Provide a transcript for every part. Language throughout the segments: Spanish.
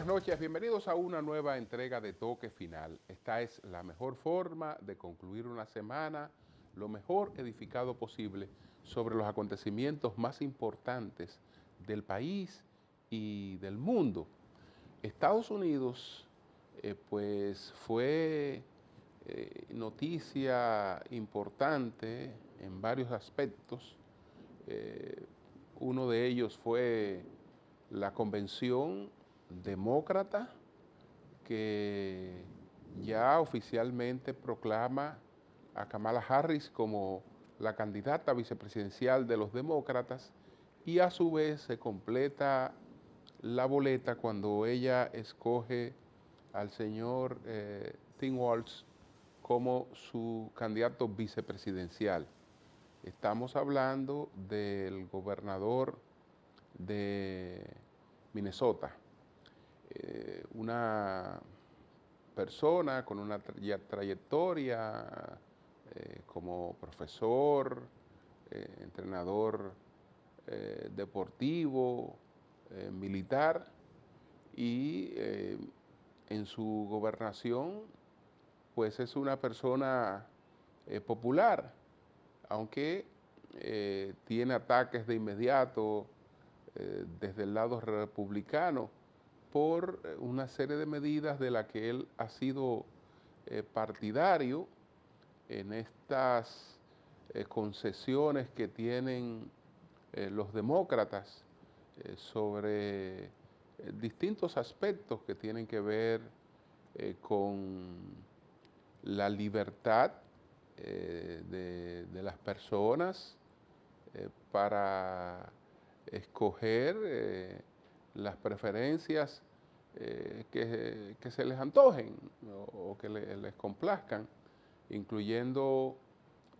buenas noches, bienvenidos a una nueva entrega de Toque Final. Esta es la mejor forma de concluir una semana lo mejor edificado posible sobre los acontecimientos más importantes del país y del mundo. Estados Unidos, pues fue noticia importante en varios aspectos. Uno de ellos fue la convención demócrata que ya oficialmente proclama a Kamala Harris como la candidata vicepresidencial de los demócratas y a su vez se completa la boleta cuando ella escoge al señor Tim Walz como su candidato vicepresidencial. Estamos hablando del gobernador de Minnesota, una persona con una trayectoria como profesor, entrenador deportivo, militar, y en su gobernación pues es una persona popular, aunque tiene ataques de inmediato desde el lado republicano por una serie de medidas de las que él ha sido partidario en estas concesiones que tienen los demócratas sobre distintos aspectos que tienen que ver con la libertad de las personas para escoger las preferencias que se les antojen o que les complazcan, incluyendo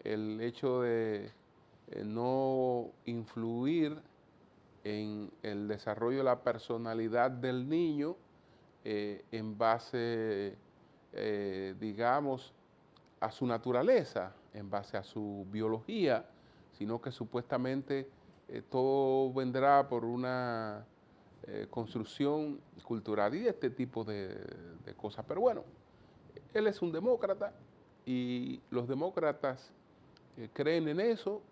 el hecho de no influir en el desarrollo de la personalidad del niño en base, digamos, a su naturaleza, en base a su biología, sino que supuestamente todo vendrá por una construcción cultural y este tipo de cosas. Pero bueno, él es un demócrata y los demócratas creen en eso,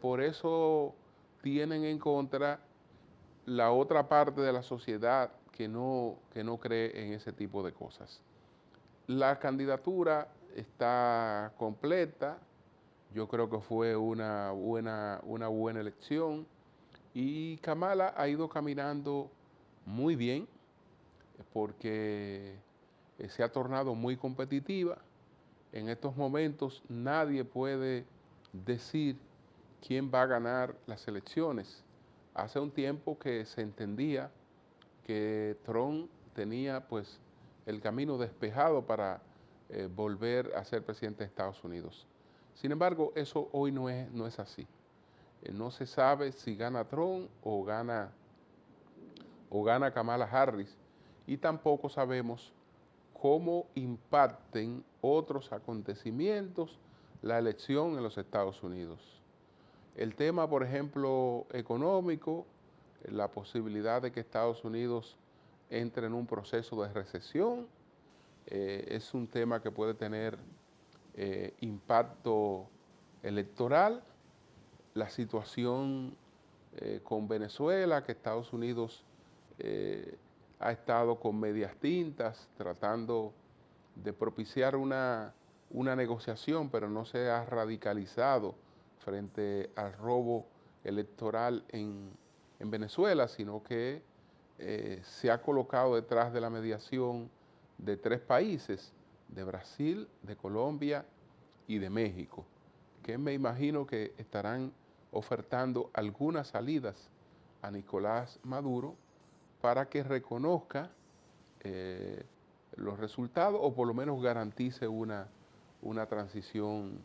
por eso tienen en contra la otra parte de la sociedad que no cree en ese tipo de cosas. La candidatura está completa, yo creo que fue una buena elección y Kamala ha ido caminando muy bien porque se ha tornado muy competitiva. En estos momentos nadie puede decir quién va a ganar las elecciones. Hace un tiempo que se entendía que Trump tenía pues el camino despejado para volver a ser presidente de Estados Unidos. Sin embargo, eso hoy no es así. No se sabe si gana Trump o gana Kamala Harris y tampoco sabemos cómo impacten otros acontecimientos la elección en los Estados Unidos. El tema, por ejemplo, económico, la posibilidad de que Estados Unidos entre en un proceso de recesión, es un tema que puede tener impacto electoral. La situación con Venezuela, que Estados Unidos ha estado con medias tintas tratando de propiciar una negociación, pero no se ha radicalizado frente al robo electoral en Venezuela, sino que se ha colocado detrás de la mediación de tres países, de Brasil, de Colombia y de México, que me imagino que estarán ofertando algunas salidas a Nicolás Maduro para que reconozca los resultados o por lo menos garantice una transición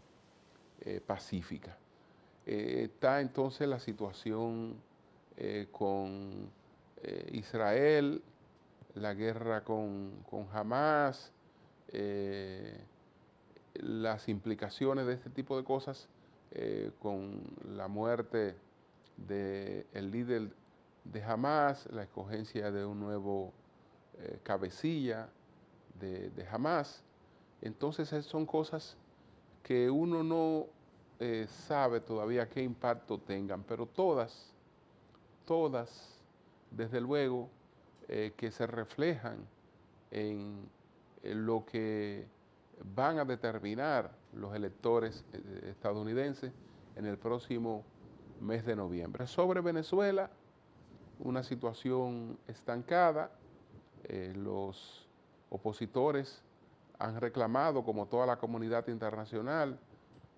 pacífica. Está entonces la situación con Israel, la guerra con Hamas, las implicaciones de este tipo de cosas con la muerte del líder de Hamas, la escogencia de un nuevo cabecilla de Hamás. Entonces son cosas que uno no sabe todavía qué impacto tengan, pero todas, desde luego, que se reflejan en lo que van a determinar los electores estadounidenses en el próximo mes de noviembre. Sobre Venezuela, una situación estancada. Los opositores han reclamado, como toda la comunidad internacional,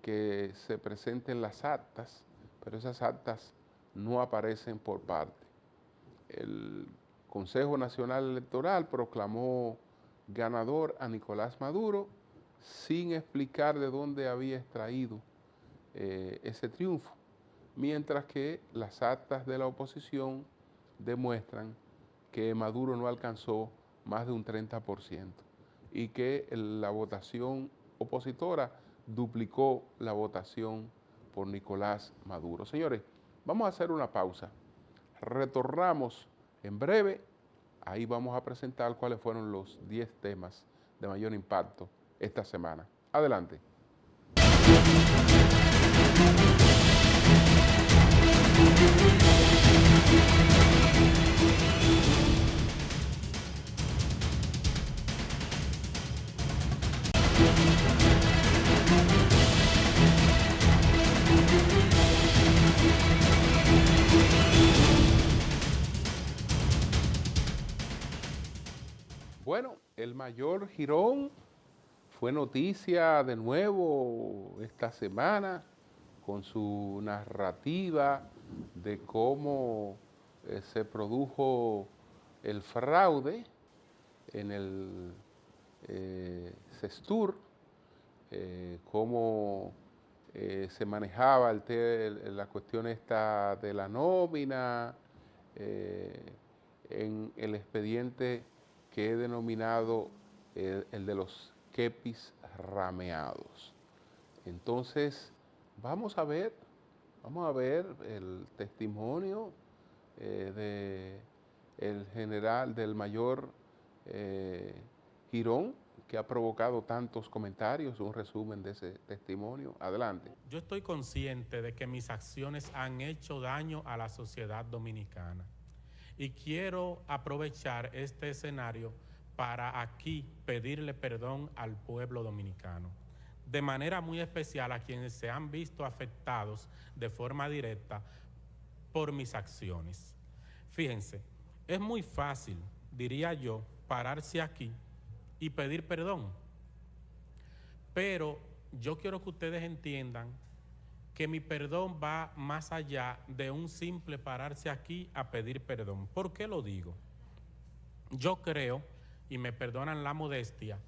que se presenten las actas, pero esas actas no aparecen por parte. El Consejo Nacional Electoral proclamó ganador a Nicolás Maduro sin explicar de dónde había extraído ese triunfo, mientras que las actas de la oposición demuestran que Maduro no alcanzó más de un 30% y que la votación opositora duplicó la votación por Nicolás Maduro. Señores, vamos a hacer una pausa. Retornamos en breve. Ahí vamos a presentar cuáles fueron los 10 temas de mayor impacto esta semana. Adelante. Bueno, el mayor Girón fue noticia de nuevo esta semana con su narrativa de cómo se produjo el fraude en el CESTUR, cómo se manejaba la cuestión esta de la nómina, en el expediente que he denominado el de los quepis rameados. Entonces, vamos a ver el testimonio del general, del mayor Girón, que ha provocado tantos comentarios, un resumen de ese testimonio. Adelante. Yo estoy consciente de que mis acciones han hecho daño a la sociedad dominicana y quiero aprovechar este escenario para aquí pedirle perdón al pueblo dominicano, de manera muy especial a quienes se han visto afectados de forma directa por mis acciones. Fíjense, es muy fácil, diría yo, pararse aquí y pedir perdón, pero yo quiero que ustedes entiendan que mi perdón va más allá de un simple pararse aquí a pedir perdón. ¿Por qué lo digo? Yo creo, y me perdonan la modestia,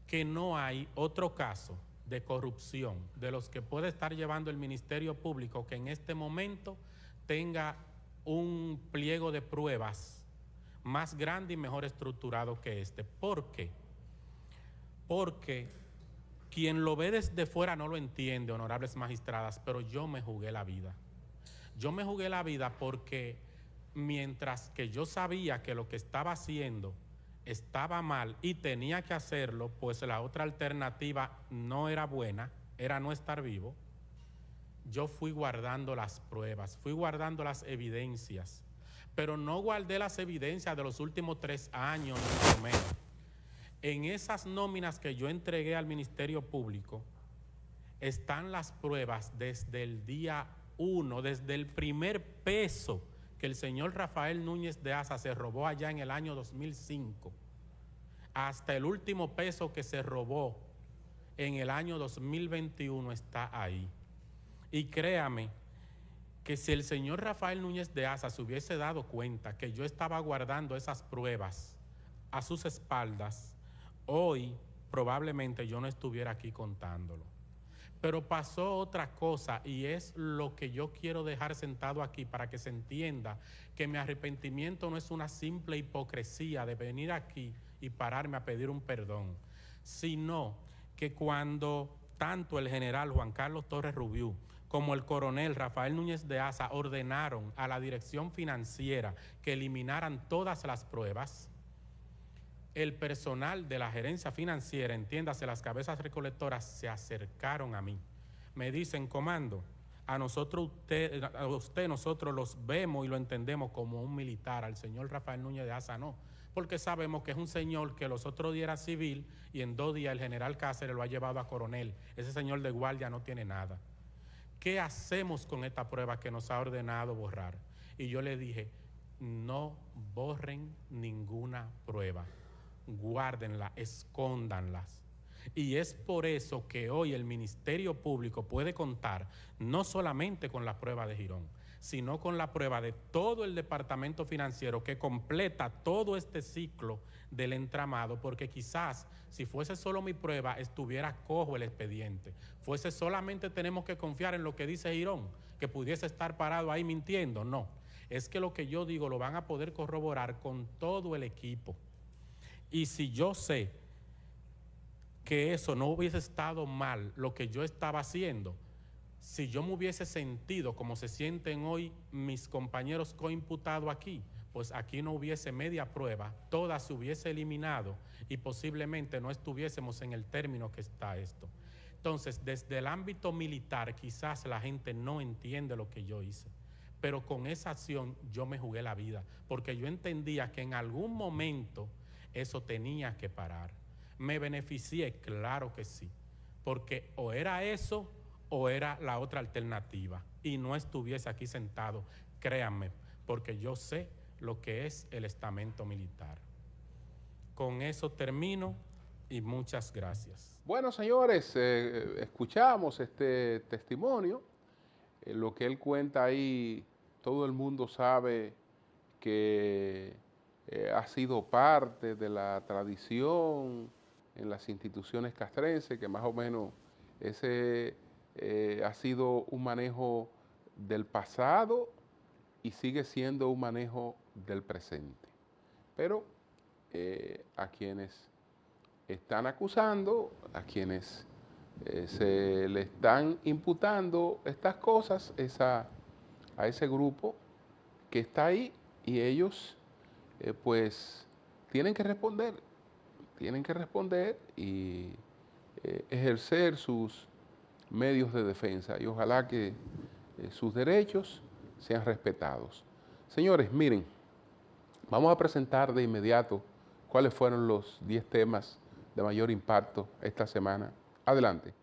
que no hay otro caso de corrupción de los que puede estar llevando el Ministerio Público que en este momento tenga un pliego de pruebas más grande y mejor estructurado que este. ¿Por qué? Porque quien lo ve desde fuera no lo entiende, honorables magistradas, pero yo me jugué la vida. Yo me jugué la vida porque mientras que yo sabía que lo que estaba haciendo estaba mal y tenía que hacerlo, pues la otra alternativa no era buena, era no estar vivo, yo fui guardando las pruebas, fui guardando las evidencias, pero no guardé las evidencias de los últimos 3 años, ni mucho menos. En esas nóminas que yo entregué al Ministerio Público están las pruebas desde el día 1, desde el primer peso que el señor Rafael Núñez de Asa se robó allá en el año 2005, hasta el último peso que se robó en el año 2021 está ahí. Y créame que si el señor Rafael Núñez de Asa se hubiese dado cuenta que yo estaba guardando esas pruebas a sus espaldas, hoy probablemente yo no estuviera aquí contándolo. Pero pasó otra cosa y es lo que yo quiero dejar sentado aquí para que se entienda que mi arrepentimiento no es una simple hipocresía de venir aquí y pararme a pedir un perdón, sino que cuando tanto el general Juan Carlos Torres Rubiú como el coronel Rafael Núñez de Asa ordenaron a la dirección financiera que eliminaran todas las pruebas, el personal de la gerencia financiera, entiéndase, las cabezas recolectoras, se acercaron a mí. Me dicen, comando, a usted nosotros los vemos y lo entendemos como un militar, al señor Rafael Núñez de Asa no, porque sabemos que es un señor que los otros días era civil y en 2 días el general Cáceres lo ha llevado a coronel. Ese señor de guardia no tiene nada. ¿Qué hacemos con esta prueba que nos ha ordenado borrar? Y yo le dije, no borren ninguna prueba, guárdenla, escóndanlas. Y es por eso que hoy el Ministerio Público puede contar no solamente con la prueba de Girón, sino con la prueba de todo el departamento financiero que completa todo este ciclo del entramado, porque quizás si fuese solo mi prueba estuviera cojo el expediente, fuese solamente tenemos que confiar en lo que dice Girón, que pudiese estar parado ahí mintiendo. No, es que lo que yo digo lo van a poder corroborar con todo el equipo. Y si yo sé que eso no hubiese estado mal, lo que yo estaba haciendo, si yo me hubiese sentido como se sienten hoy mis compañeros coimputados aquí, pues aquí no hubiese media prueba, toda se hubiese eliminado y posiblemente no estuviésemos en el término que está esto. Entonces, desde el ámbito militar, quizás la gente no entiende lo que yo hice, pero con esa acción yo me jugué la vida, porque yo entendía que en algún momento eso tenía que parar. ¿Me beneficié? Claro que sí, porque o era eso o era la otra alternativa y no estuviese aquí sentado, créanme, porque yo sé lo que es el estamento militar. Con eso termino y muchas gracias. Bueno, señores, escuchamos este testimonio. Lo que él cuenta ahí, todo el mundo sabe que ha sido parte de la tradición en las instituciones castrenses, que más o menos ese ha sido un manejo del pasado y sigue siendo un manejo del presente. Pero a quienes están acusando, a quienes se le están imputando estas cosas, es a ese grupo que está ahí y ellos pues tienen que responder y ejercer sus medios de defensa y ojalá que sus derechos sean respetados. Señores, miren, vamos a presentar de inmediato cuáles fueron los 10 temas de mayor impacto esta semana. Adelante.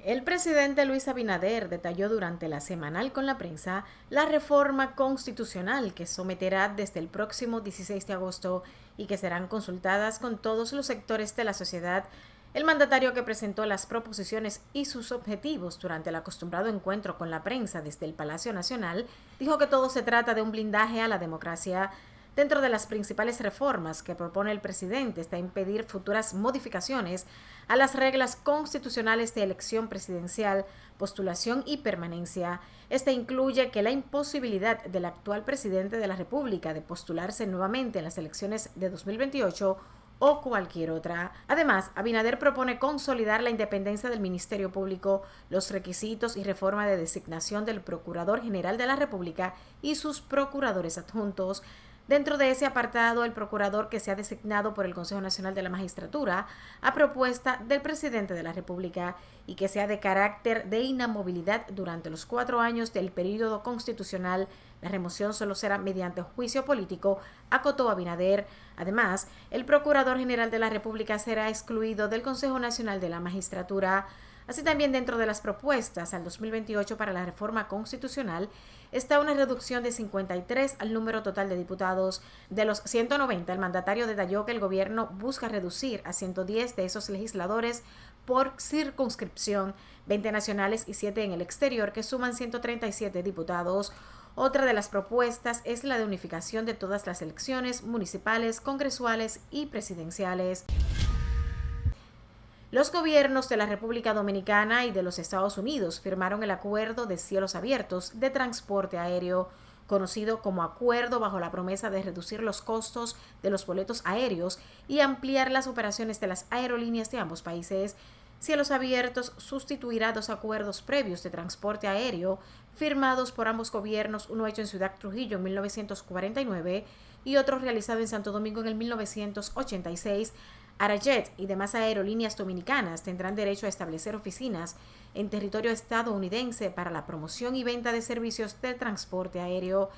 El presidente Luis Abinader detalló durante la semanal con la prensa la reforma constitucional que someterá desde el próximo 16 de agosto y que serán consultadas con todos los sectores de la sociedad. El mandatario, que presentó las proposiciones y sus objetivos durante el acostumbrado encuentro con la prensa desde el Palacio Nacional, dijo que todo se trata de un blindaje a la democracia. Dentro de las principales reformas que propone el presidente está impedir futuras modificaciones a las reglas constitucionales de elección presidencial, postulación y permanencia. Este incluye que la imposibilidad del actual presidente de la República de postularse nuevamente en las elecciones de 2028 o cualquier otra. Además, Abinader propone consolidar la independencia del Ministerio Público, los requisitos y reforma de designación del Procurador General de la República y sus procuradores adjuntos. Dentro de ese apartado, el procurador que sea designado por el Consejo Nacional de la Magistratura a propuesta del presidente de la República y que sea de carácter de inamovilidad durante los 4 años del período constitucional. La remoción solo será mediante juicio político, acotó Abinader. Además, el Procurador General de la República será excluido del Consejo Nacional de la Magistratura. Así también, dentro de las propuestas al 2028 para la reforma constitucional está una reducción de 53 al número total de diputados. De los 190, el mandatario detalló que el gobierno busca reducir a 110 de esos legisladores por circunscripción, 20 nacionales y 7 en el exterior, que suman 137 diputados. Otra de las propuestas es la de unificación de todas las elecciones municipales, congresuales y presidenciales. Los gobiernos de la República Dominicana y de los Estados Unidos firmaron el Acuerdo de Cielos Abiertos de Transporte Aéreo. conocido como acuerdo bajo la promesa de reducir los costos de los boletos aéreos y ampliar las operaciones de las aerolíneas de ambos países. Cielos Abiertos sustituirá 2 acuerdos previos de transporte aéreo firmados por ambos gobiernos, uno hecho en Ciudad Trujillo en 1949 y otro realizado en Santo Domingo en el 1986. Arajet y demás aerolíneas dominicanas tendrán derecho a establecer oficinas en territorio estadounidense para la promoción y venta de servicios de transporte aéreo.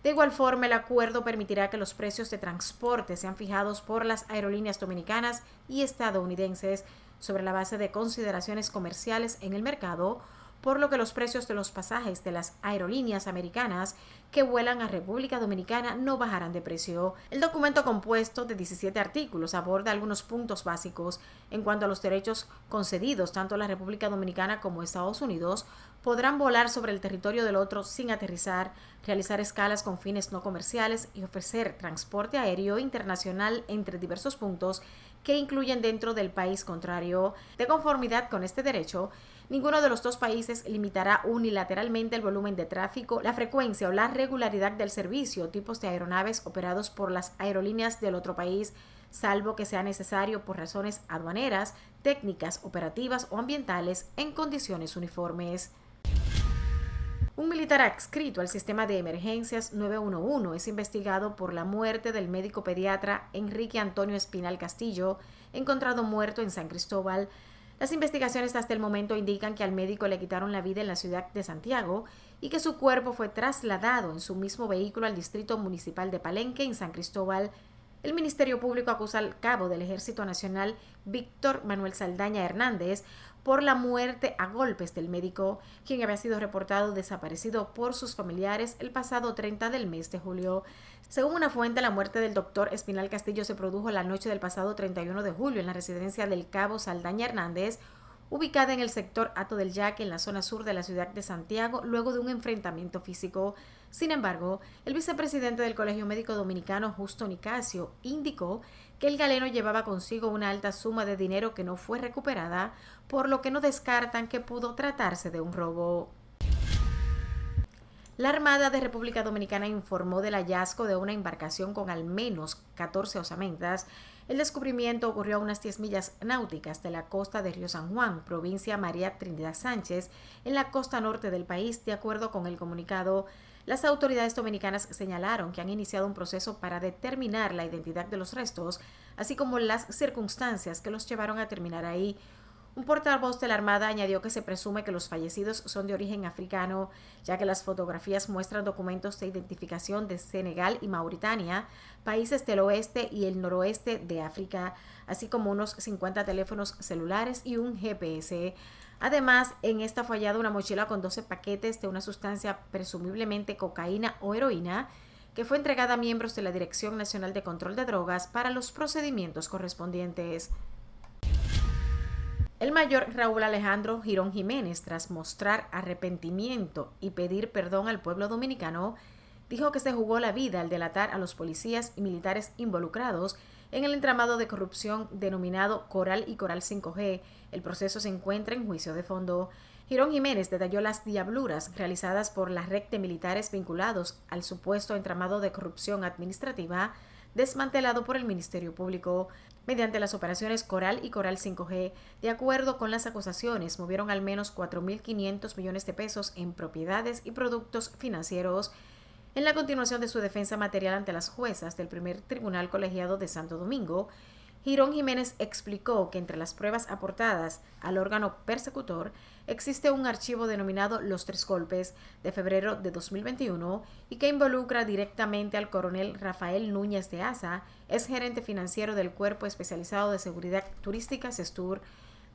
De igual forma, el acuerdo permitirá que los precios de transporte sean fijados por las aerolíneas dominicanas y estadounidenses sobre la base de consideraciones comerciales en el mercado, por lo que los precios de los pasajes de las aerolíneas americanas que vuelan a República Dominicana no bajarán de precio. El documento, compuesto de 17 artículos, aborda algunos puntos básicos en cuanto a los derechos concedidos tanto a la República Dominicana como a Estados Unidos. Podrán volar sobre el territorio del otro sin aterrizar, realizar escalas con fines no comerciales y ofrecer transporte aéreo internacional entre diversos puntos que incluyen dentro del país contrario. De conformidad con este derecho, ninguno de los dos países limitará unilateralmente el volumen de tráfico, la frecuencia o la regularidad del servicio o tipos de aeronaves operados por las aerolíneas del otro país, salvo que sea necesario por razones aduaneras, técnicas, operativas o ambientales en condiciones uniformes. Un militar adscrito al sistema de emergencias 911 es investigado por la muerte del médico pediatra Enrique Antonio Espinal Castillo, encontrado muerto en San Cristóbal. Las investigaciones hasta el momento indican que al médico le quitaron la vida en la ciudad de Santiago y que su cuerpo fue trasladado en su mismo vehículo al Distrito Municipal de Palenque, en San Cristóbal. El Ministerio Público acusa al cabo del Ejército Nacional, Víctor Manuel Saldaña Hernández, por la muerte a golpes del médico, quien había sido reportado desaparecido por sus familiares el pasado 30 del mes de julio. Según una fuente, la muerte del doctor Espinal Castillo se produjo la noche del pasado 31 de julio en la residencia del cabo Saldaña Hernández, ubicada en el sector Hato del Yaque, en la zona sur de la ciudad de Santiago, luego de un enfrentamiento físico. Sin embargo, el vicepresidente del Colegio Médico Dominicano, Justo Nicasio, indicó que el galeno llevaba consigo una alta suma de dinero que no fue recuperada, por lo que no descartan que pudo tratarse de un robo. La Armada de República Dominicana informó del hallazgo de una embarcación con al menos 14 osamentas. El descubrimiento ocurrió a unas 10 millas náuticas de la costa de Río San Juan, provincia María Trinidad Sánchez, en la costa norte del país. De acuerdo con el comunicado, las autoridades dominicanas señalaron que han iniciado un proceso para determinar la identidad de los restos, así como las circunstancias que los llevaron a terminar ahí. Un portavoz de la Armada añadió que se presume que los fallecidos son de origen africano, ya que las fotografías muestran documentos de identificación de Senegal y Mauritania, países del oeste y el noroeste de África, así como unos 50 teléfonos celulares y un GPS. Además, en esta fue hallada una mochila con 12 paquetes de una sustancia presumiblemente cocaína o heroína, que fue entregada a miembros de la Dirección Nacional de Control de Drogas para los procedimientos correspondientes. El mayor Raúl Alejandro Girón Jiménez, tras mostrar arrepentimiento y pedir perdón al pueblo dominicano, dijo que se jugó la vida al delatar a los policías y militares involucrados en el entramado de corrupción denominado Coral y Coral 5G. El proceso se encuentra en juicio de fondo. Girón Jiménez detalló las diabluras realizadas por la red de militares vinculados al supuesto entramado de corrupción administrativa desmantelado por el Ministerio Público. Mediante las operaciones Coral y Coral 5G, de acuerdo con las acusaciones, movieron al menos 4.500 millones de pesos en propiedades y productos financieros. En la continuación de su defensa material ante las juezas del primer tribunal colegiado de Santo Domingo, Girón Jiménez explicó que entre las pruebas aportadas al órgano persecutor existe un archivo denominado Los Tres Golpes de febrero de 2021 y que involucra directamente al coronel Rafael Núñez de Asa, ex gerente financiero del Cuerpo Especializado de Seguridad Turística Sestur.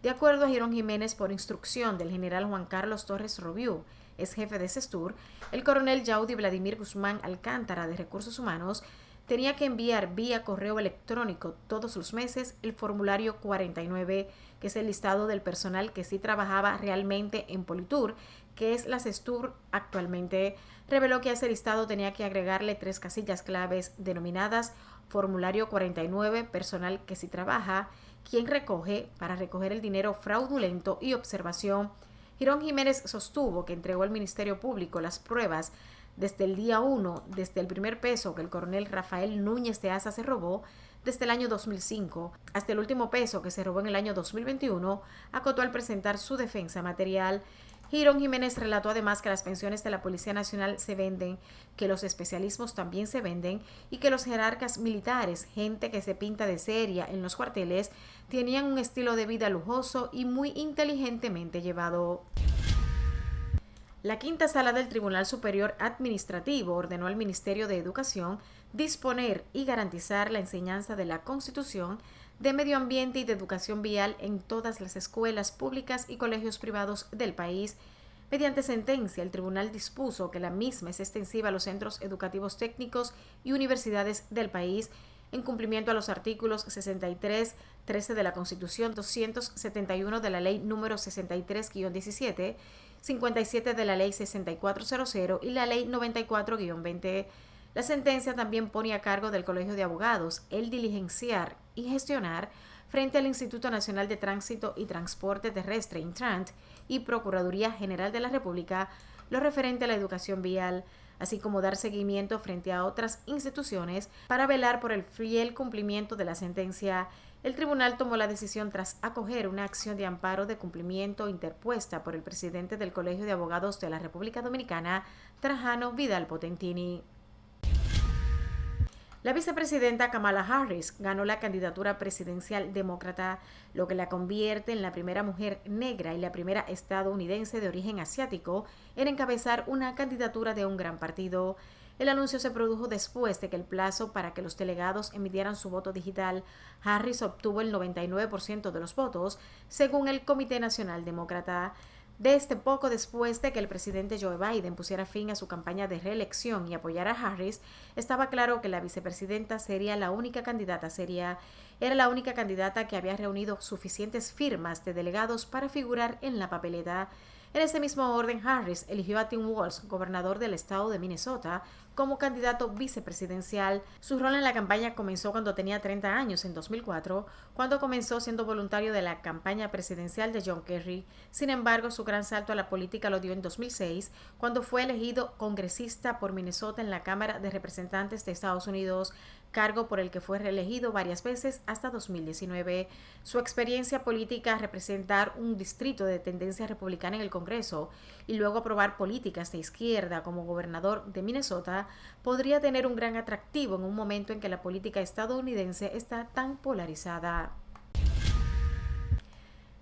De acuerdo a Girón Jiménez, por instrucción del general Juan Carlos Torres Robiú, ex jefe de Sestur, el coronel Yaudi Vladimir Guzmán Alcántara de Recursos Humanos tenía que enviar vía correo electrónico todos los meses el formulario 49, que es el listado del personal que sí trabajaba realmente en Politur, que es la Sestur actualmente. Reveló que a ese listado tenía que agregarle 3 casillas claves denominadas formulario 49, personal que sí trabaja, quien recoge, para recoger el dinero fraudulento y observación. Girón Jiménez sostuvo que entregó al Ministerio Público las pruebas desde el día 1, desde el primer peso que el coronel Rafael Núñez de Asa se robó, desde el año 2005 hasta el último peso que se robó en el año 2021, acotó al presentar su defensa material. Girón Jiménez relató además que las pensiones de la Policía Nacional se venden, que los especialismos también se venden y que los jerarcas militares, gente que se pinta de seria en los cuarteles, tenían un estilo de vida lujoso y muy inteligentemente llevado. La quinta sala del Tribunal Superior Administrativo ordenó al Ministerio de Educación disponer y garantizar la enseñanza de la Constitución, de medio ambiente y de educación vial en todas las escuelas públicas y colegios privados del país. Mediante sentencia, el tribunal dispuso que la misma es extensiva a los centros educativos técnicos y universidades del país, en cumplimiento a los artículos 63, 13 de la Constitución, 271 de la Ley número 63-17, 57 de la Ley 6400 y la Ley 94-20. La sentencia también pone a cargo del Colegio de Abogados el diligenciar y gestionar frente al Instituto Nacional de Tránsito y Transporte Terrestre, Intrant, y Procuraduría General de la República, lo referente a la educación vial, así como dar seguimiento frente a otras instituciones para velar por el fiel cumplimiento de la sentencia. El tribunal tomó la decisión tras acoger una acción de amparo de cumplimiento interpuesta por el presidente del Colegio de Abogados de la República Dominicana, Trajano Vidal Potentini. La vicepresidenta Kamala Harris ganó la candidatura presidencial demócrata, lo que la convierte en la primera mujer negra y la primera estadounidense de origen asiático en encabezar una candidatura de un gran partido. El anuncio se produjo después de que el plazo para que los delegados emitieran su voto digital. Harris obtuvo el 99% de los votos, según el Comité Nacional Demócrata. Desde poco después de que el presidente Joe Biden pusiera fin a su campaña de reelección y apoyara a Harris, estaba claro que la vicepresidenta sería la única candidata seria. Era la única candidata que había reunido suficientes firmas de delegados para figurar en la papeleta. En ese mismo orden, Harris eligió a Tim Walz, gobernador del estado de Minnesota, como candidato vicepresidencial. Su rol en la campaña comenzó cuando tenía 30 años, en 2004, cuando comenzó siendo voluntario de la campaña presidencial de John Kerry. Sin embargo, su gran salto a la política lo dio en 2006, cuando fue elegido congresista por Minnesota en la Cámara de Representantes de Estados Unidos, cargo por el que fue reelegido varias veces hasta 2019. Su experiencia política, representar un distrito de tendencia republicana en el Congreso y luego aprobar políticas de izquierda como gobernador de Minnesota, podría tener un gran atractivo en un momento en que la política estadounidense está tan polarizada.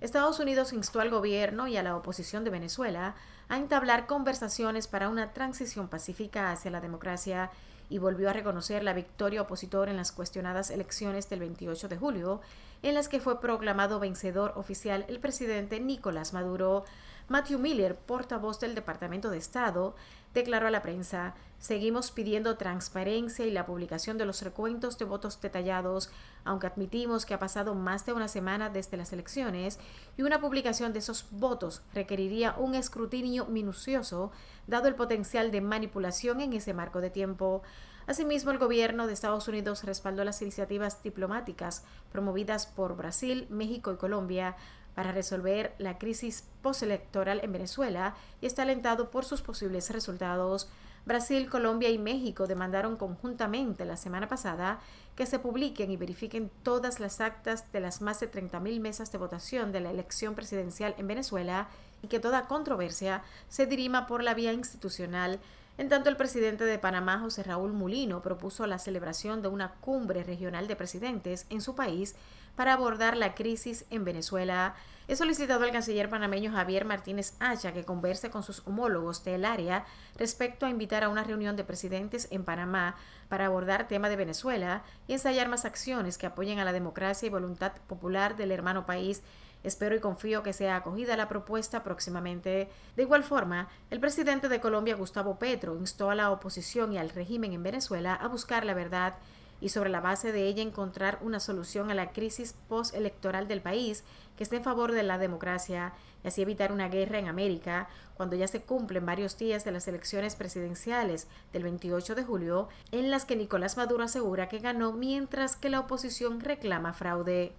Estados Unidos instó al gobierno y a la oposición de Venezuela a entablar conversaciones para una transición pacífica hacia la democracia y volvió a reconocer la victoria opositora en las cuestionadas elecciones del 28 de julio, en las que fue proclamado vencedor oficial el presidente Nicolás Maduro. Matthew Miller, portavoz del Departamento de Estado, declaró a la prensa: seguimos pidiendo transparencia y la publicación de los recuentos de votos detallados, aunque admitimos que ha pasado más de una semana desde las elecciones y una publicación de esos votos requeriría un escrutinio minucioso, dado el potencial de manipulación en ese marco de tiempo. Asimismo, el gobierno de Estados Unidos respaldó las iniciativas diplomáticas promovidas por Brasil, México y Colombia para resolver la crisis postelectoral en Venezuela y está alentado por sus posibles resultados. Brasil, Colombia y México demandaron conjuntamente la semana pasada que se publiquen y verifiquen todas las actas de las más de 30.000 mesas de votación de la elección presidencial en Venezuela y que toda controversia se dirima por la vía institucional. En tanto, el presidente de Panamá, José Raúl Mulino, propuso la celebración de una cumbre regional de presidentes en su país para abordar la crisis en Venezuela. He solicitado al canciller panameño Javier Martínez Acha que converse con sus homólogos del área respecto a invitar a una reunión de presidentes en Panamá para abordar tema de Venezuela y ensayar más acciones que apoyen a la democracia y voluntad popular del hermano país. Espero y confío que sea acogida la propuesta próximamente. De igual forma, el presidente de Colombia, Gustavo Petro, instó a la oposición y al régimen en Venezuela a buscar la verdad y sobre la base de ella encontrar una solución a la crisis postelectoral del país que esté en favor de la democracia y así evitar una guerra en América cuando ya se cumplen varios días de las elecciones presidenciales del 28 de julio en las que Nicolás Maduro asegura que ganó mientras que la oposición reclama fraude.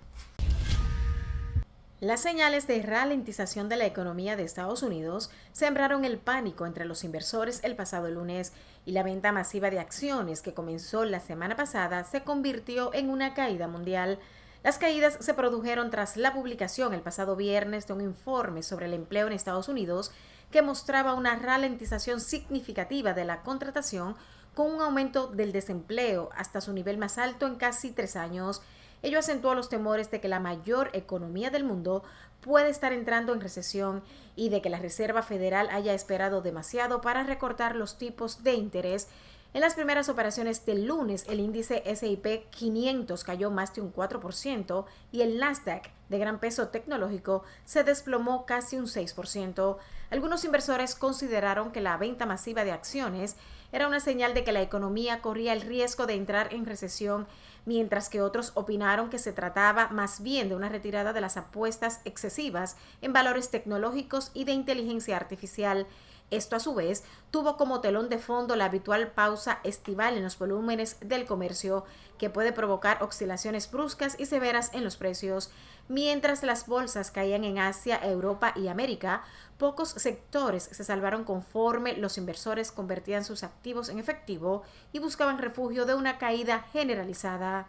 Las señales de ralentización de la economía de Estados Unidos sembraron el pánico entre los inversores el pasado lunes y la venta masiva de acciones que comenzó la semana pasada se convirtió en una caída mundial. Las caídas se produjeron tras la publicación el pasado viernes de un informe sobre el empleo en Estados Unidos que mostraba una ralentización significativa de la contratación con un aumento del desempleo hasta su nivel más alto en casi 3 años. Ello acentuó los temores de que la mayor economía del mundo puede estar entrando en recesión y de que la Reserva Federal haya esperado demasiado para recortar los tipos de interés. En las primeras operaciones del lunes, el índice S&P 500 cayó más de un 4% y el Nasdaq, de gran peso tecnológico, se desplomó casi un 6%. Algunos inversores consideraron que la venta masiva de acciones era una señal de que la economía corría el riesgo de entrar en recesión, mientras que otros opinaron que se trataba más bien de una retirada de las apuestas excesivas en valores tecnológicos y de inteligencia artificial. Esto, a su vez, tuvo como telón de fondo la habitual pausa estival en los volúmenes del comercio, que puede provocar oscilaciones bruscas y severas en los precios. Mientras las bolsas caían en Asia, Europa y América, pocos sectores se salvaron conforme los inversores convertían sus activos en efectivo y buscaban refugio de una caída generalizada.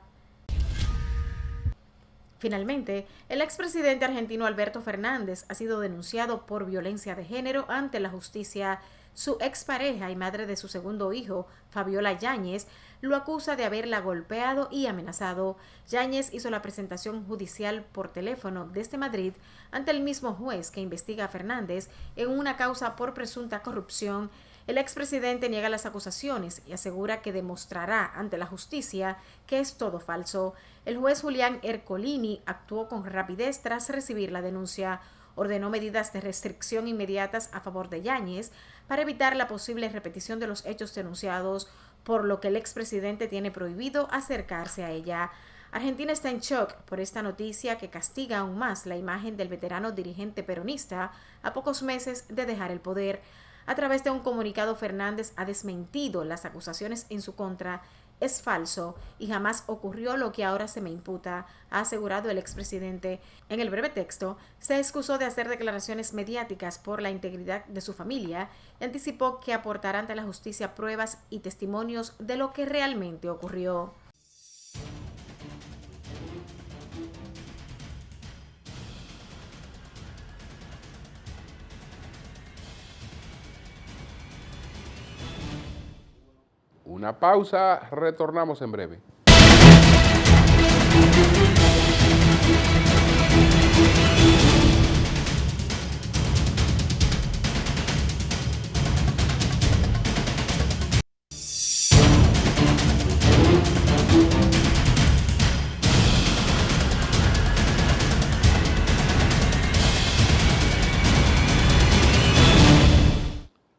Finalmente, el expresidente argentino Alberto Fernández ha sido denunciado por violencia de género ante la justicia. Su expareja y madre de su segundo hijo, Fabiola Yáñez, lo acusa de haberla golpeado y amenazado. Yáñez hizo la presentación judicial por teléfono desde Madrid ante el mismo juez que investiga a Fernández en una causa por presunta corrupción. El expresidente niega las acusaciones y asegura que demostrará ante la justicia que es todo falso. El juez Julián Ercolini actuó con rapidez tras recibir la denuncia. Ordenó medidas de restricción inmediatas a favor de Yáñez para evitar la posible repetición de los hechos denunciados, por lo que el expresidente tiene prohibido acercarse a ella. Argentina está en shock por esta noticia que castiga aún más la imagen del veterano dirigente peronista a pocos meses de dejar el poder. A través de un comunicado, Fernández ha desmentido las acusaciones en su contra. Es falso y jamás ocurrió lo que ahora se me imputa, ha asegurado el expresidente. En el breve texto, se excusó de hacer declaraciones mediáticas por la integridad de su familia y anticipó que aportará ante la justicia pruebas y testimonios de lo que realmente ocurrió. Una pausa, retornamos en breve.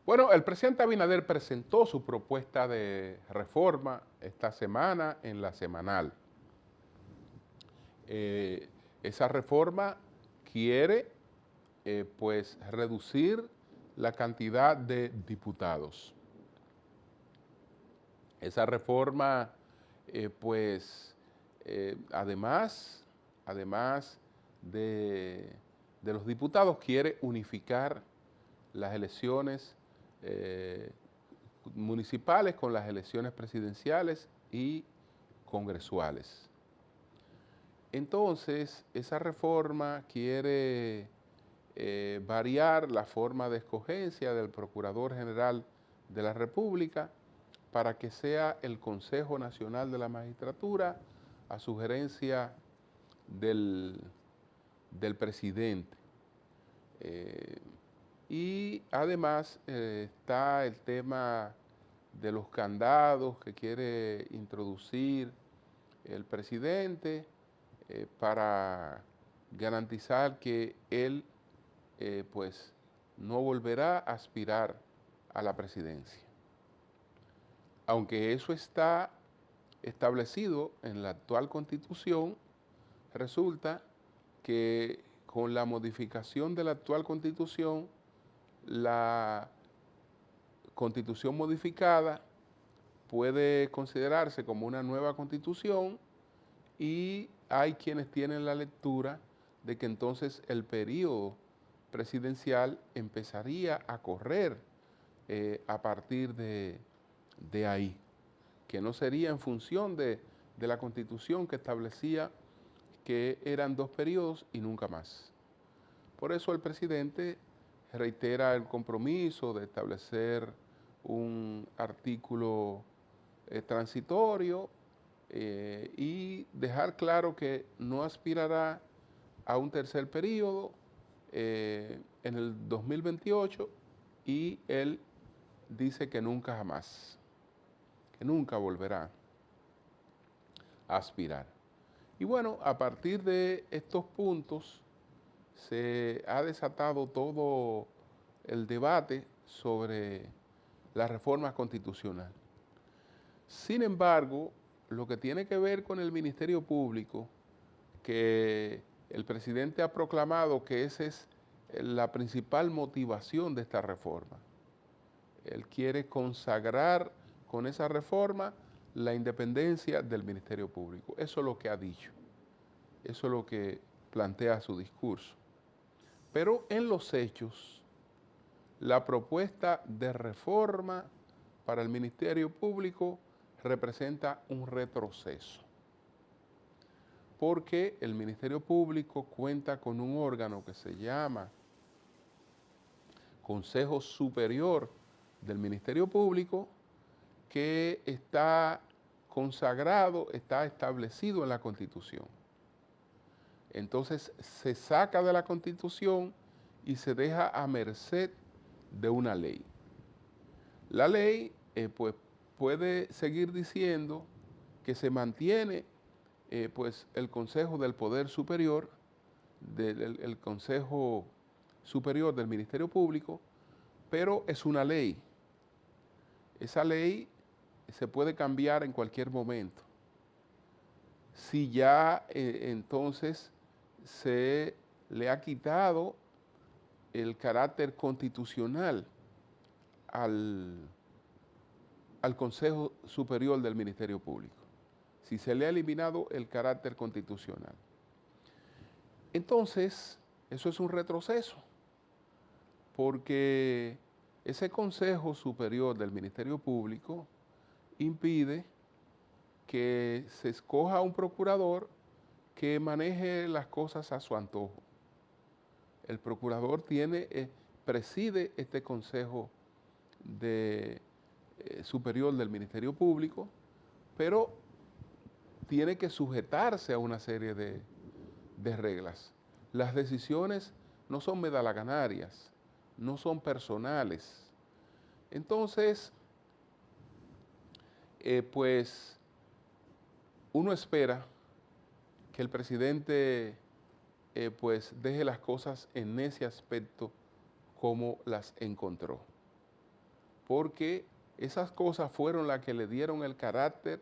Bueno, el presidente Abinader presentó su propuesta de reforma esta semana en la semanal. Esa reforma quiere pues reducir la cantidad de diputados. Esa reforma además de los diputados, quiere unificar las elecciones municipales con las elecciones presidenciales y congresuales. Entonces, esa reforma quiere variar la forma de escogencia del Procurador General de la República para que sea el Consejo Nacional de la Magistratura a sugerencia del presidente. Y además está el tema de los candados que quiere introducir el presidente para garantizar que él pues no volverá a aspirar a la presidencia. Aunque eso está establecido en la actual Constitución, resulta que con la modificación de la actual Constitución, la Constitución modificada puede considerarse como una nueva Constitución y hay quienes tienen la lectura de que entonces el periodo presidencial empezaría a correr a partir de ahí, que no sería en función de la Constitución que establecía que eran 2 periodos y nunca más. Por eso el presidente reitera el compromiso de establecer un artículo transitorio y dejar claro que no aspirará a un tercer periodo en el 2028 y él dice que nunca jamás, que nunca volverá a aspirar. Y bueno, a partir de estos puntos se ha desatado todo el debate sobre la reforma constitucional. Sin embargo, lo que tiene que ver con el Ministerio Público, que el presidente ha proclamado que esa es la principal motivación de esta reforma. Él quiere consagrar con esa reforma la independencia del Ministerio Público. Eso es lo que ha dicho. Eso es lo que plantea su discurso. Pero en los hechos, la propuesta de reforma para el Ministerio Público representa un retroceso, porque el Ministerio Público cuenta con un órgano que se llama Consejo Superior del Ministerio Público, que está consagrado, está establecido en la Constitución. Entonces se saca de la Constitución y se deja a merced de una ley. La ley pues puede seguir diciendo que se mantiene pues el Consejo del Poder Superior, el Consejo Superior del Ministerio Público, pero es una ley. Esa ley se puede cambiar en cualquier momento. Si ya entonces se le ha quitado el carácter constitucional al Consejo Superior del Ministerio Público, si se le ha eliminado el carácter constitucional. Entonces, eso es un retroceso, porque ese Consejo Superior del Ministerio Público impide que se escoja un procurador que maneje las cosas a su antojo. El procurador preside este Consejo Superior del Ministerio Público, pero tiene que sujetarse a una serie de reglas. Las decisiones no son medalaganarias, no son personales. Entonces, pues uno espera que el presidente pues deje las cosas en ese aspecto como las encontró, porque esas cosas fueron las que le dieron el carácter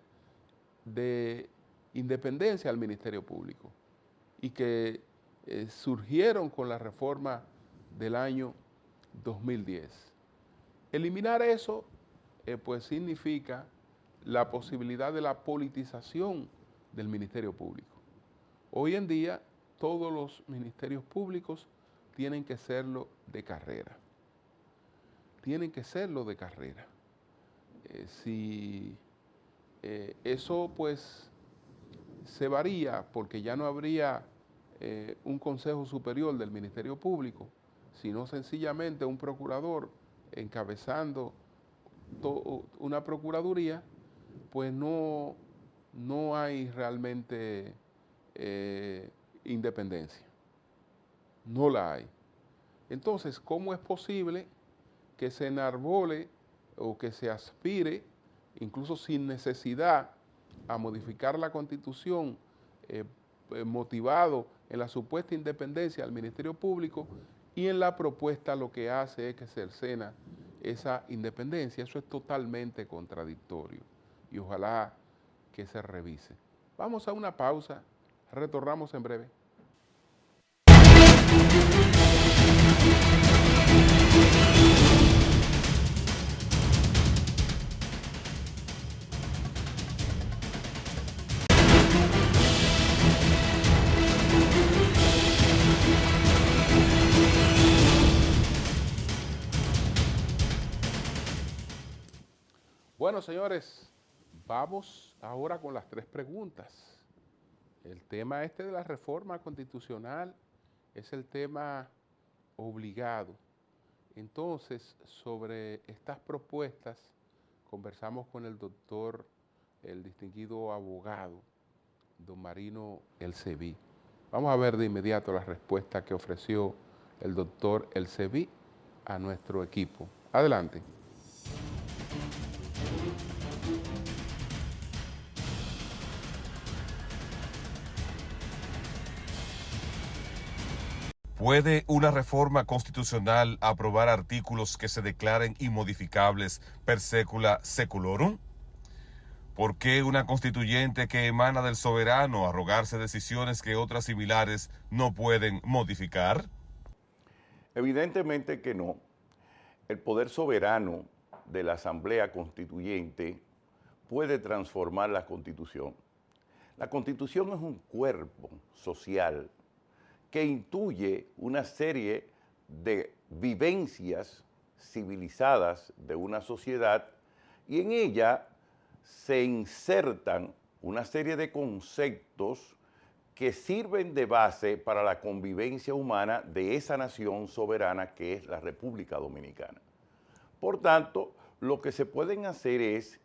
de independencia al Ministerio Público y que surgieron con la reforma del año 2010. Eliminar eso pues significa la posibilidad de la politización del Ministerio Público. Hoy en día todos los ministerios públicos tienen que serlo de carrera. Tienen que serlo de carrera. Si eso pues se varía, porque ya no habría un Consejo Superior del Ministerio Público, sino sencillamente un procurador encabezando una procuraduría, pues no hay realmente independencia. No la hay. Entonces, ¿cómo es posible que se enarbole o que se aspire, incluso sin necesidad, a modificar la Constitución motivado en la supuesta independencia del Ministerio Público, y en la propuesta lo que hace es que cercena esa independencia? Eso es totalmente contradictorio y ojalá que se revise. Vamos a una pausa, retornamos en breve. Bueno, señores, vamos ahora con las 3 preguntas. El tema este de la reforma constitucional es el tema obligado. Entonces, sobre estas propuestas, conversamos con el doctor, el distinguido abogado, don Marino Elseví. Vamos a ver de inmediato la respuesta que ofreció el doctor Elseví a nuestro equipo. Adelante. ¿Puede una reforma constitucional aprobar artículos que se declaren inmodificables per secula seculorum? ¿Por qué una constituyente que emana del soberano arrogarse decisiones que otras similares no pueden modificar? Evidentemente que no. El poder soberano de la Asamblea Constituyente puede transformar la Constitución. La Constitución es un cuerpo social que intuye una serie de vivencias civilizadas de una sociedad y en ella se insertan una serie de conceptos que sirven de base para la convivencia humana de esa nación soberana que es la República Dominicana. Por tanto, lo que se pueden hacer es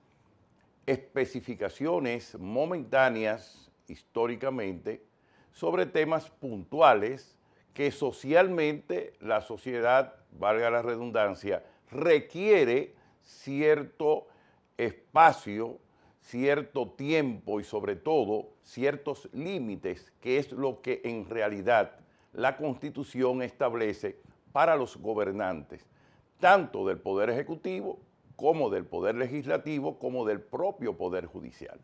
especificaciones momentáneas históricamente sobre temas puntuales que socialmente la sociedad, valga la redundancia, requiere cierto espacio, cierto tiempo y sobre todo ciertos límites, que es lo que en realidad la Constitución establece para los gobernantes, tanto del Poder Ejecutivo como del Poder Legislativo, como del propio Poder Judicial.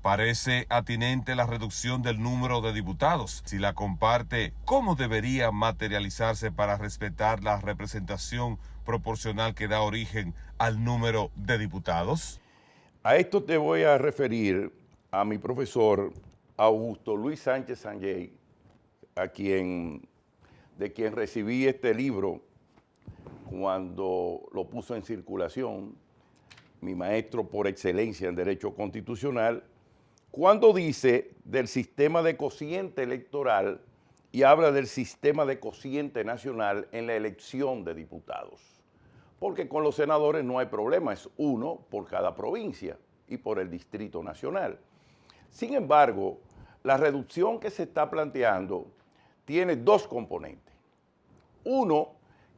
Parece atinente la reducción del número de diputados. Si la comparte, ¿cómo debería materializarse para respetar la representación proporcional que da origen al número de diputados? A esto te voy a referir a mi profesor Augusto Luis Sánchez Sangey, de quien recibí este libro cuando lo puso en circulación, mi maestro por excelencia en Derecho Constitucional, cuando dice del sistema de cociente electoral y habla del sistema de cociente nacional en la elección de diputados. Porque con los senadores no hay problema, es uno por cada provincia y por el Distrito Nacional. Sin embargo, la reducción que se está planteando tiene 2 componentes. Uno,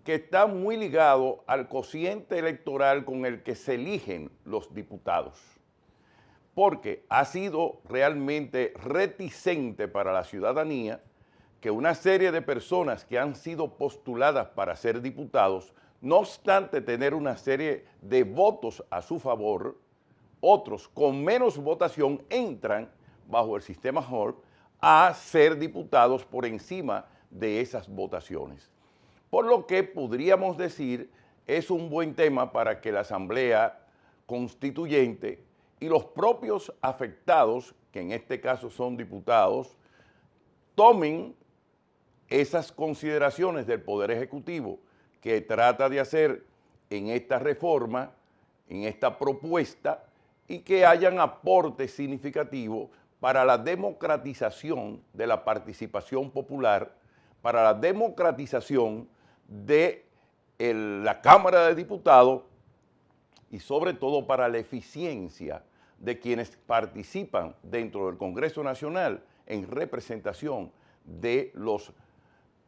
que está muy ligado al cociente electoral con el que se eligen los diputados, porque ha sido realmente reticente para la ciudadanía que una serie de personas que han sido postuladas para ser diputados, no obstante tener una serie de votos a su favor, otros con menos votación entran bajo el sistema Hall a ser diputados por encima de esas votaciones. Por lo que podríamos decir es un buen tema para que la Asamblea Constituyente y los propios afectados, que en este caso son diputados, tomen esas consideraciones del Poder Ejecutivo que trata de hacer en esta reforma, en esta propuesta, y que hayan aportes significativos para la democratización de la participación popular, para la democratización de la Cámara de Diputados y sobre todo para la eficiencia de quienes participan dentro del Congreso Nacional en representación de los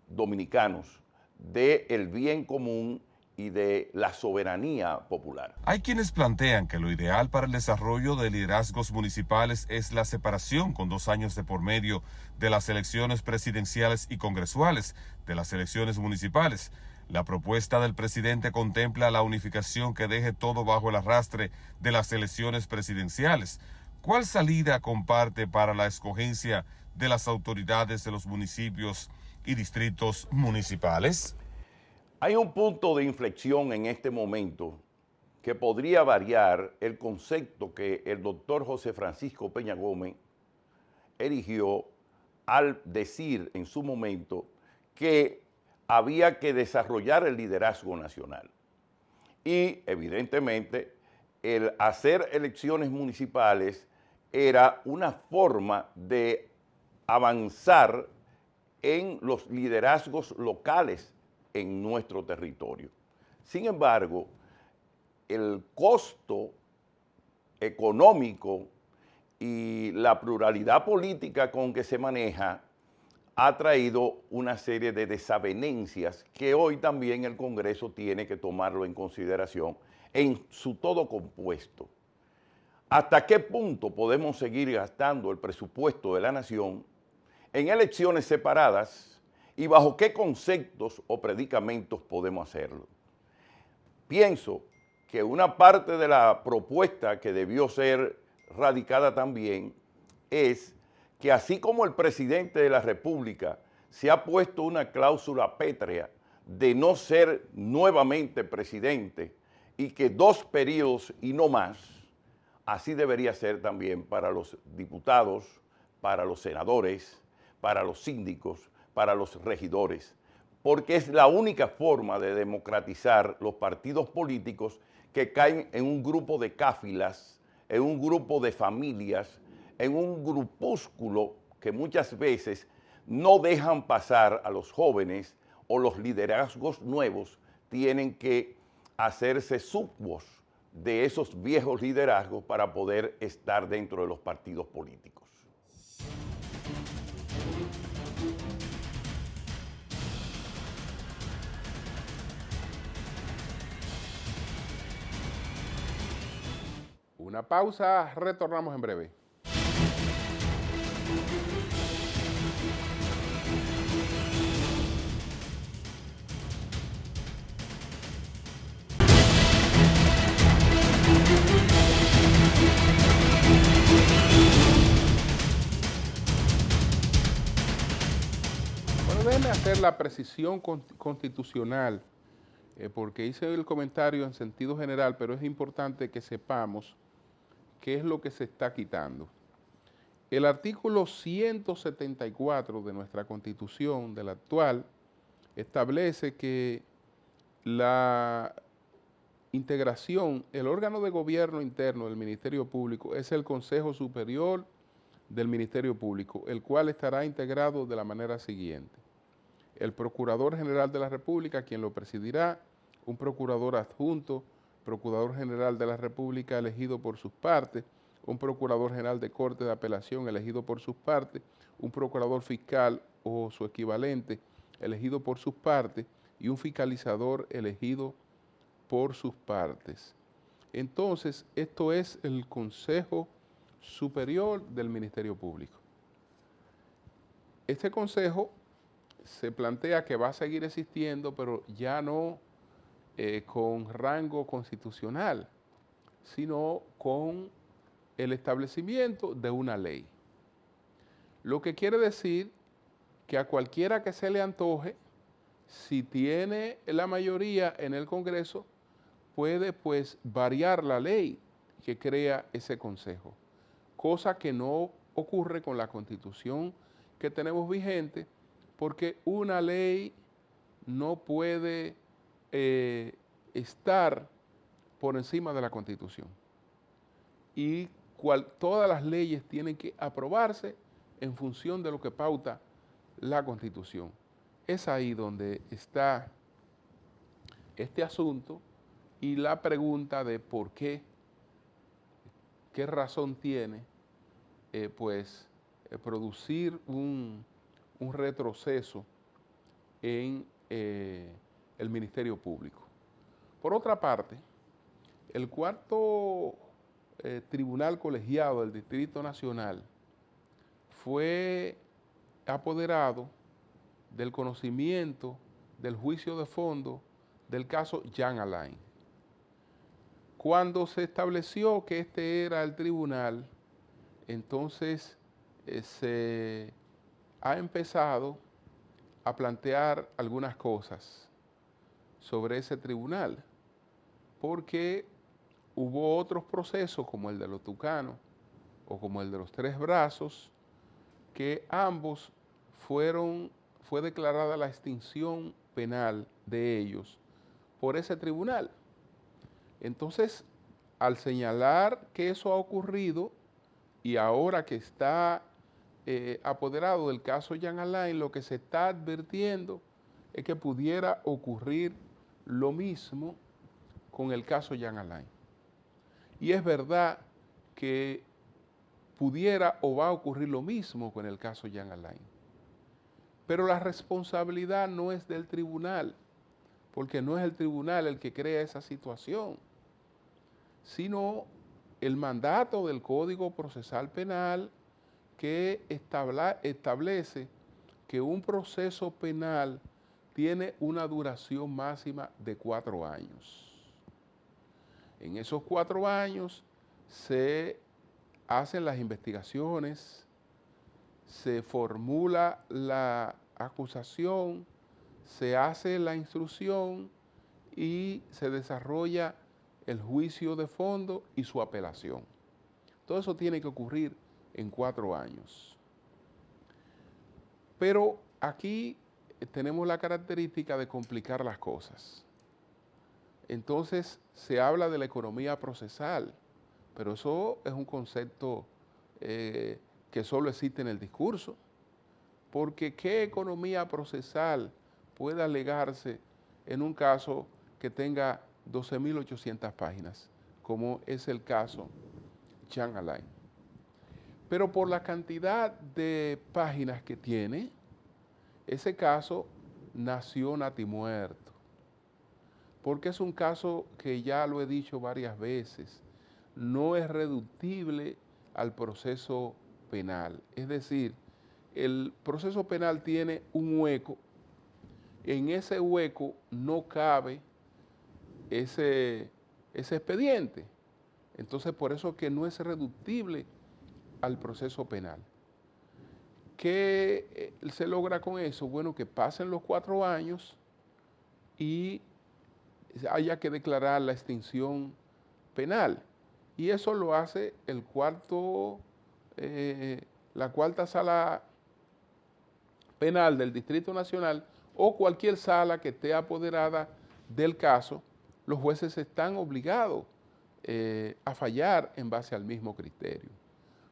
dominicanos, del bien común y de la soberanía popular. Hay quienes plantean que lo ideal para el desarrollo de liderazgos municipales es la separación con 2 años de por medio de las elecciones presidenciales y congresuales de las elecciones municipales. La propuesta del presidente contempla la unificación que deje todo bajo el arrastre de las elecciones presidenciales. ¿Cuál salida comparte para la escogencia de las autoridades de los municipios y distritos municipales? Hay un punto de inflexión en este momento que podría variar el concepto que el doctor José Francisco Peña Gómez erigió al decir en su momento que había que desarrollar el liderazgo nacional. Y evidentemente el hacer elecciones municipales era una forma de avanzar en los liderazgos locales en nuestro territorio. Sin embargo, el costo económico y la pluralidad política con que se maneja ha traído una serie de desavenencias que hoy también el Congreso tiene que tomarlo en consideración en su todo compuesto. ¿Hasta qué punto podemos seguir gastando el presupuesto de la nación en elecciones separadas y bajo qué conceptos o predicamentos podemos hacerlo? Pienso que una parte de la propuesta que debió ser radicada también es que así como el presidente de la República se ha puesto una cláusula pétrea de no ser nuevamente presidente y que 2 periodos y no más, así debería ser también para los diputados, para los senadores, para los síndicos, para los regidores, porque es la única forma de democratizar los partidos políticos que caen en un grupo de cáfilas, en un grupo de familias, en un grupúsculo que muchas veces no dejan pasar a los jóvenes o los liderazgos nuevos tienen que hacerse sucubos de esos viejos liderazgos para poder estar dentro de los partidos políticos. Una pausa, retornamos en breve. Bueno, déjenme hacer la precisión constitucional, porque hice el comentario en sentido general, pero es importante que sepamos qué es lo que se está quitando. El artículo 174 de nuestra Constitución, de la actual, establece que la integración, el órgano de gobierno interno del Ministerio Público es el Consejo Superior del Ministerio Público, el cual estará integrado de la manera siguiente. El Procurador General de la República, quien lo presidirá, un Procurador Adjunto, Procurador General de la República elegido por sus partes, un Procurador General de Corte de Apelación elegido por sus partes, un Procurador Fiscal o su equivalente elegido por sus partes y un fiscalizador elegido por sus partes. Entonces, esto es el Consejo Superior del Ministerio Público. Este consejo se plantea que va a seguir existiendo, pero ya no con rango constitucional, sino con el establecimiento de una ley. Lo que quiere decir que a cualquiera que se le antoje, si tiene la mayoría en el Congreso, puede pues variar la ley que crea ese consejo, cosa que no ocurre con la Constitución que tenemos vigente, porque una ley no puede estar por encima de la Constitución. Y todas las leyes tienen que aprobarse en función de lo que pauta la Constitución. Es ahí donde está este asunto y la pregunta de por qué razón tiene producir un retroceso en el Ministerio Público. Por otra parte, el cuarto tribunal colegiado del Distrito Nacional fue apoderado del conocimiento del juicio de fondo del caso Jean Alain. Cuando se estableció que este era el tribunal, entonces se ha empezado a plantear algunas cosas sobre ese tribunal, porque hubo otros procesos como el de los Tucanos o como el de los Tres Brazos, que ambos fue declarada la extinción penal de ellos por ese tribunal. Entonces, al señalar que eso ha ocurrido y ahora que está apoderado del caso Jean Alain, lo que se está advirtiendo es que pudiera ocurrir lo mismo con el caso Jean Alain. Y es verdad que pudiera o va a ocurrir lo mismo con el caso Jean Alain. Pero la responsabilidad no es del tribunal, porque no es el tribunal el que crea esa situación, sino el mandato del Código Procesal Penal que establece que un proceso penal tiene una duración máxima de 4 años. En esos 4 años se hacen las investigaciones, se formula la acusación, se hace la instrucción y se desarrolla el juicio de fondo y su apelación. Todo eso tiene que ocurrir en 4 años. Pero aquí tenemos la característica de complicar las cosas. Entonces se habla de la economía procesal, pero eso es un concepto que solo existe en el discurso, porque ¿qué economía procesal puede alegarse en un caso que tenga 12.800 páginas, como es el caso Jean Alain? Pero por la cantidad de páginas que tiene, ese caso nació natimuerto, porque es un caso que ya lo he dicho varias veces, no es reductible al proceso penal. Es decir, el proceso penal tiene un hueco, en ese hueco no cabe ese expediente. Entonces, por eso que no es reductible al proceso penal. ¿Qué se logra con eso? Bueno, que pasen los 4 años y haya que declarar la extinción penal. Y eso lo hace la cuarta sala penal del Distrito Nacional o cualquier sala que esté apoderada del caso. Los jueces están obligados a fallar en base al mismo criterio,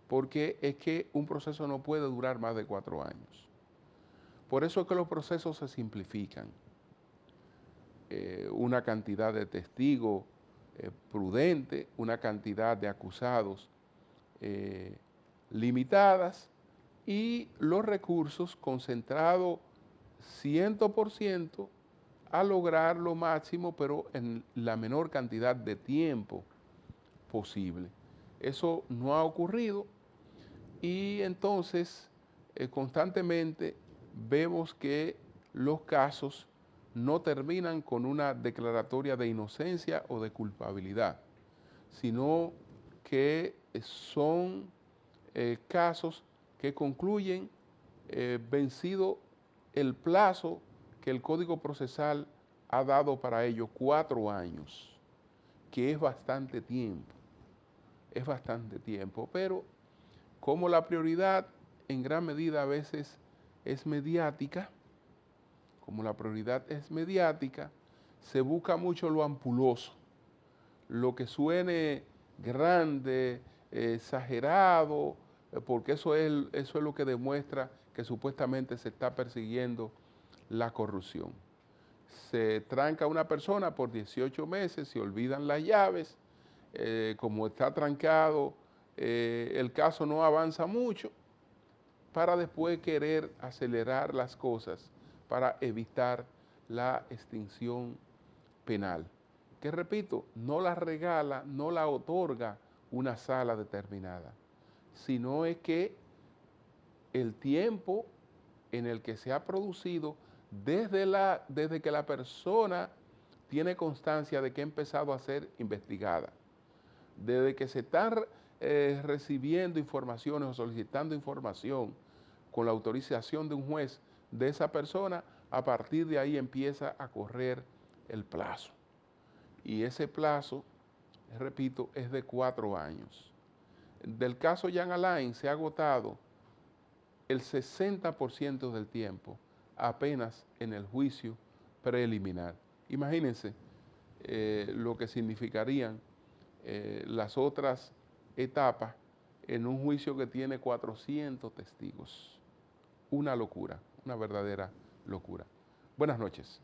porque es que un proceso no puede durar más de 4 años. Por eso es que los procesos se simplifican. Una cantidad de testigos prudente, una cantidad de acusados limitadas y los recursos concentrados 100% a lograr lo máximo, pero en la menor cantidad de tiempo posible. Eso no ha ocurrido y entonces constantemente vemos que los casos no terminan con una declaratoria de inocencia o de culpabilidad, sino que son casos que concluyen vencido el plazo que el Código Procesal ha dado para ello, 4 años, que es bastante tiempo, pero como la prioridad en gran medida a veces es mediática, se busca mucho lo ampuloso, lo que suene grande, exagerado, porque eso es lo que demuestra que supuestamente se está persiguiendo la corrupción. Se tranca a una persona por 18 meses, se olvidan las llaves, como está trancado, el caso no avanza mucho, para después querer acelerar las cosas para evitar la extinción penal, que repito, no la regala, no la otorga una sala determinada, sino es que el tiempo en el que se ha producido desde que la persona tiene constancia de que ha empezado a ser investigada, desde que se están recibiendo informaciones o solicitando información con la autorización de un juez de esa persona, a partir de ahí empieza a correr el plazo. Y ese plazo, repito, es de 4 años. Del caso Jean Alain se ha agotado el 60% del tiempo apenas en el juicio preliminar. Imagínense lo que significarían las otras etapas en un juicio que tiene 400 testigos. Una locura, una verdadera locura. Buenas noches.